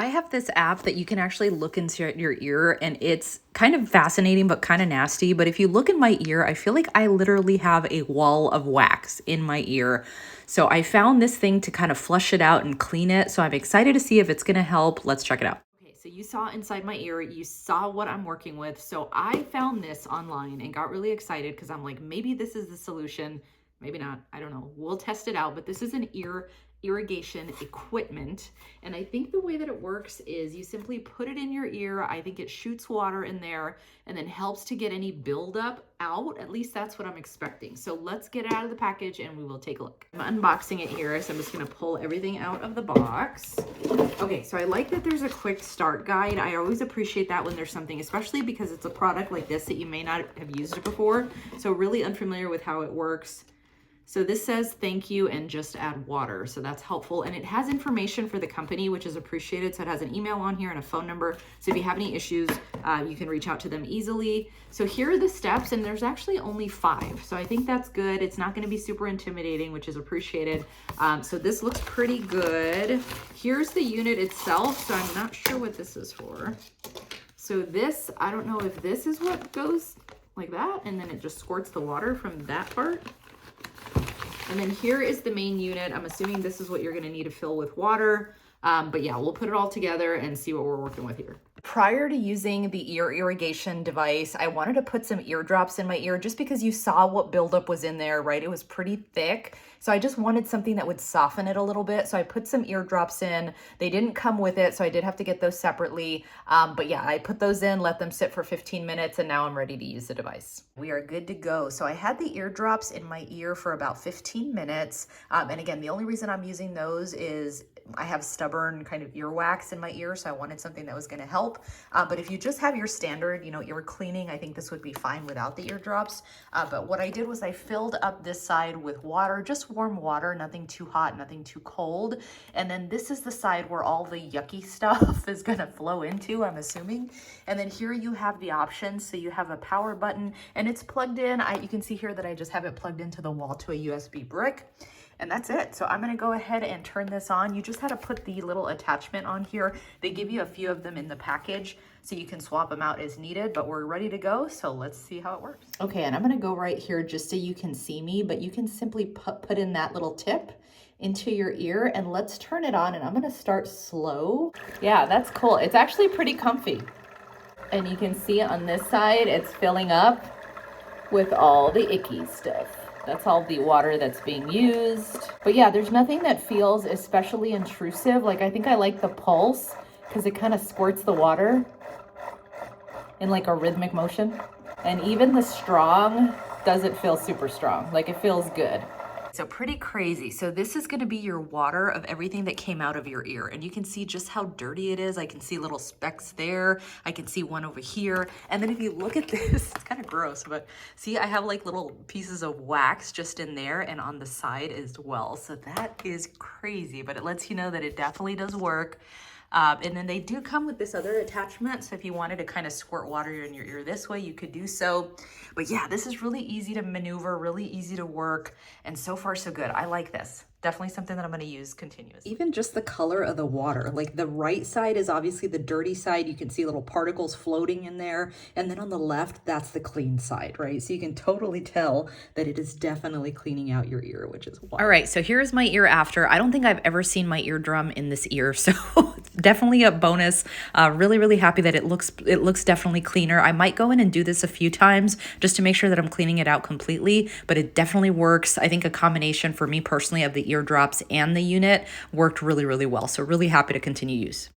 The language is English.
have this app that you can actually look into your ear, and it's kind of fascinating but kind of nasty. But if you look in my ear, I feel like I literally have a wall of wax in my ear. So I found this thing to kind of flush it out and clean it. So I'm excited to see if it's going to help. Let's check it out. Okay, so you saw inside my ear, you saw what I'm working with. So I found this online and got really excited because I'm like, maybe this is the solution. Maybe not. I don't know. We'll test it out. But this is an irrigation equipment, and I think the way that it works is you simply put it in your ear. I think it shoots water in there and then helps to get any buildup out. At least that's what I'm expecting. So let's get it out of the package and we will take a look. I'm unboxing it here, so I'm just going to pull everything out of the box. Okay, so I like that there's a quick start guide. I always appreciate that when there's something, especially because it's a product like this that you may not have used it before, so really unfamiliar with how it works. So this says thank you and just add water. So that's helpful. And it has information for the company, which is appreciated. So it has an email on here and a phone number. So if you have any issues, you can reach out to them easily. So here are the steps, and there's actually only 5. So I think that's good. It's not going to be super intimidating, which is appreciated. So this looks pretty good. Here's the unit itself. So I'm not sure what this is for. So this, I don't know if this is what goes like that, and then it just squirts the water from that part. And then here is the main unit. I'm assuming this is what you're gonna need to fill with water. But yeah, we'll put it all together and see what we're working with here. Prior to using the ear irrigation device, I wanted to put some eardrops in my ear just because you saw what buildup was in there, right? It was pretty thick. So I just wanted something that would soften it a little bit. So I put some eardrops in. They didn't come with it, so I did have to get those separately. But yeah, I put those in, let them sit for 15 minutes, and now I'm ready to use the device. We are good to go. So I had the eardrops in my ear for about 15 minutes. And again, the only reason I'm using those is I have stubborn kind of earwax in my ear, so I wanted something that was going to help. But if you just have your standard, ear cleaning, I think this would be fine without the eardrops. But what I did was I filled up this side with water, just warm water, nothing too hot, nothing too cold. And then this is the side where all the yucky stuff is going to flow into, I'm assuming. And then here you have the options. So you have a power button and it's plugged in. You can see here that I just have it plugged into the wall to a USB brick. And that's it. So I'm going to go ahead and turn this on. You just had to put the little attachment on here. They give you a few of them in the package, so you can swap them out as needed, but we're ready to go. So let's see how it works. Okay, and I'm going to go right here just so you can see me, but you can simply put in that little tip into your ear, and let's turn it on. And I'm going to start slow. Yeah, that's cool. It's actually pretty comfy. And you can see on this side, it's filling up with all the icky stuff. That's all the water that's being used. But yeah, there's nothing that feels especially intrusive. Like, I think I like the pulse because it kind of squirts the water in like a rhythmic motion. And even the strong doesn't feel super strong. Like, it feels good. So pretty crazy. So this is going to be your water of everything that came out of your ear. And you can see just how dirty it is. I can see little specks there. I can see one over here. And then if you look at this, it's kind of gross, but see, I have like little pieces of wax just in there and on the side as well. So that is crazy, but it lets you know that it definitely does work. And then they do come with this other attachment. So if you wanted to kind of squirt water in your ear this way, you could do so. But yeah, this is really easy to maneuver, really easy to work. And so far, so good. I like this. Definitely something that I'm going to use continuously. Even just the color of the water, like the right side is obviously the dirty side. You can see little particles floating in there. And then on the left, that's the clean side, right? So you can totally tell that it is definitely cleaning out your ear, which is wild. All right, so here's my ear after. I don't think I've ever seen my eardrum in this ear, so definitely a bonus. Really, really happy that it looks definitely cleaner. I might go in and do this a few times just to make sure that I'm cleaning it out completely, but it definitely works. I think a combination for me personally of the eardrops and the unit worked really, really well. So really happy to continue use.